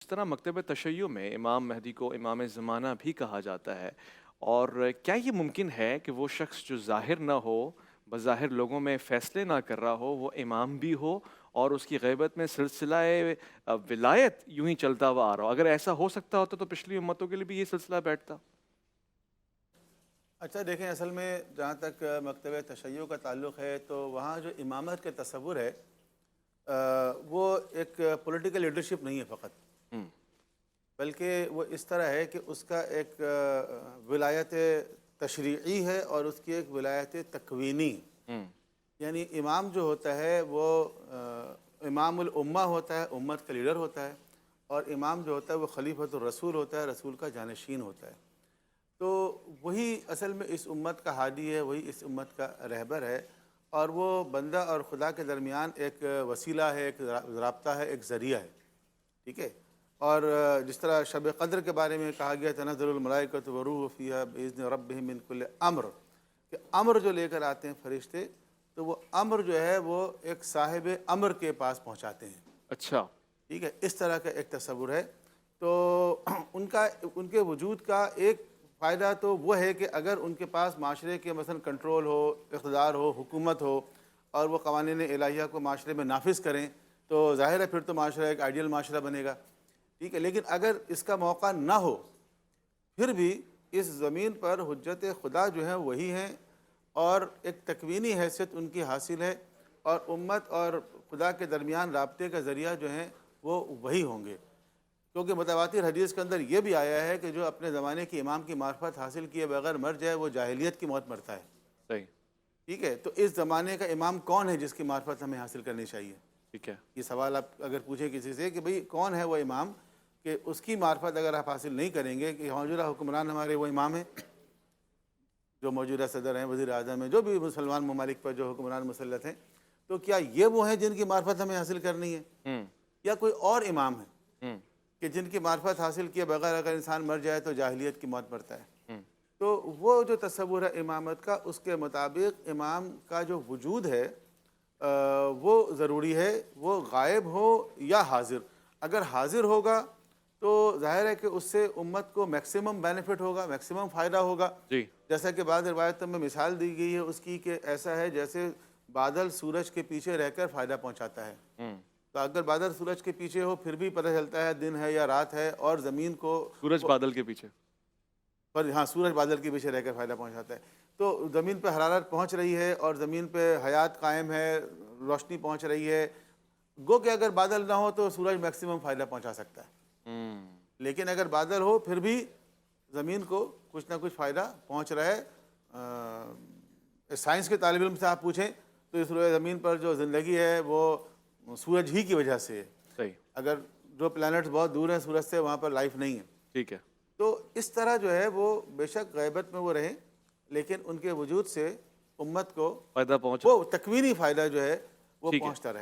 इस तरह मकतब तशय्युअ में इमाम महदी को इमाम ज़माना भी कहा जाता है। और क्या ये मुमकिन है कि वो शख्स जो ज़ाहिर ना हो, बज़ाहिर लोगों में फ़ैसले ना कर रहा हो, वो इमाम भी हो और उसकी ग़ैबत में सिलसिलाए विलायत यूँ ही चलता हुआ आ रहा हो? अगर ऐसा हो सकता होता तो पिछली उम्मतों के लिए भी ये सिलसिला बैठता। अच्छा देखें, असल में जहाँ तक मकतब तशय्युअ का ताल्लुक़ है तो वहाँ जो इमामत के तसव्वुर है वो एक पॉलिटिकल लीडरशिप नहीं है फ़कत, हुँ, बल्कि वो इस तरह है कि उसका एक विलायत तशरीई है और उसकी एक विलायत तकवीनी। हुँ, यानी इमाम जो होता है वो इमामुल उम्मा होता है, उम्मत का लीडर होता है। और इमाम जो होता है वो खलीफतुर रसूल होता है, रसूल का जानशीन होता है। तो वही असल में इस उम्मत का हादी है, वही इस उम्मत का रहबर है। और वो बंदा और खुदा के दरमियान एक वसीला है, एक राब्ता है, एक ज़रिया है। ठीक है। और जिस तरह शब क़द्र के बारे में कहा गया, तनज़्ज़ुलुल मलाइकतु व रूह फ़ीहा बिइज़्नि रब्बिहिम मिन कुल्लि अम्र, कि अम्र जो लेकर आते हैं फरिश्ते, तो वो अम्र जो है वो एक साहिब अम्र के पास पहुँचाते हैं। अच्छा। ठीक है, इस तरह का एक तस्वुर है। तो उनका उनके वजूद का एक फ़ायदा तो वो है कि अगर उनके पास माशरे के मसलन कंट्रोल हो, इक़्तिदार हो, हुकूमत हो और वो क़वानीन इलाहिया को माशरे में नाफिज़ करें, तो ज़ाहिर है फिर तो माशरा एक आइडियल माशरा बनेगा। ठीक है, लेकिन अगर इसका मौका ना हो, फिर भी इस ज़मीन पर हुज्जत खुदा जो है वही हैं और एक तकवीनी हैसियत उनकी हासिल है। और उम्मत और खुदा के दरमियान राब्ते का ज़रिया जो हैं वो वही होंगे। क्योंकि मुतवातिर हदीस के अंदर ये भी आया है कि जो अपने ज़माने के इमाम की मार्फत हासिल किए बगैर मर जाए वो जाहिलियत की मौत मरता है। सही। ठीक है, तो इस ज़माने का इमाम कौन है जिसकी मार्फत हमें हासिल करनी चाहिए? ठीक है। ये सवाल आप अगर पूछें किसी से कि भाई कौन है वो इमाम, कि उसकी मार्फत अगर आप हासिल नहीं करेंगे, कि मौजूदा हुक्मरान हमारे वो इमाम हैं, जो मौजूदा सदर हैं, वज़ीर आज़म हैं, जो भी मुसलमान ममालिक पर जो हुक्मरान मुसल्लत हैं, तो क्या ये वो हैं जिनकी मार्फत हमें हासिल करनी है, हुँ, या कोई और इमाम है हुँ, कि जिनकी मार्फत हासिल किए बगैर अगर इंसान मर जाए तो जाहिलियत की मौत मरता है? हुँ, तो वो जो तस्वुर है इमामत का, उसके मुताबिक इमाम का जो वजूद है वो ज़रूरी है, वो गायब हो या हाज़िर। अगर हाज़िर होगा तो ज़ाहिर है कि उससे उम्मत को मैक्सिमम बेनिफिट होगा, मैक्सिमम फ़ायदा होगा। जी। जैसा कि बाद रिवायतों में मिसाल दी गई है उसकी, कि ऐसा है जैसे बादल सूरज के पीछे रहकर फ़ायदा पहुंचाता है। हुँ, तो अगर बादल सूरज के पीछे हो फिर भी पता चलता है दिन है या रात है, और ज़मीन को सूरज वो बादल के पीछे। पर हाँ, सूरज बादल के पीछे रहकर फ़ायदा पहुंचाता है। तो ज़मीन पे हरारत पहुंच रही है और ज़मीन पे हयात कायम है, रोशनी पहुंच रही है। गो कि अगर बादल ना हो तो सूरज मैक्सिमम फ़ायदा पहुंचा सकता है, हुँ, लेकिन अगर बादल हो फिर भी ज़मीन को कुछ ना कुछ फ़ायदा पहुंच रहा है। साइंस के तालिब इल्म से आप पूछें तो इस रोए ज़मीन पर जो ज़िंदगी है वो सूरज ही की वजह से है। सही। अगर जो प्लैनेट्स बहुत दूर हैं सूरज से, वहाँ पर लाइफ नहीं है। ठीक है। तो इस तरह जो है वो बेशक गैबत में वो रहें, लेकिन उनके वजूद से उम्मत को फ़ायदा पहुँच वो तकवीनी फ़ायदा जो है वो ठीक है। पहुँचता रहे।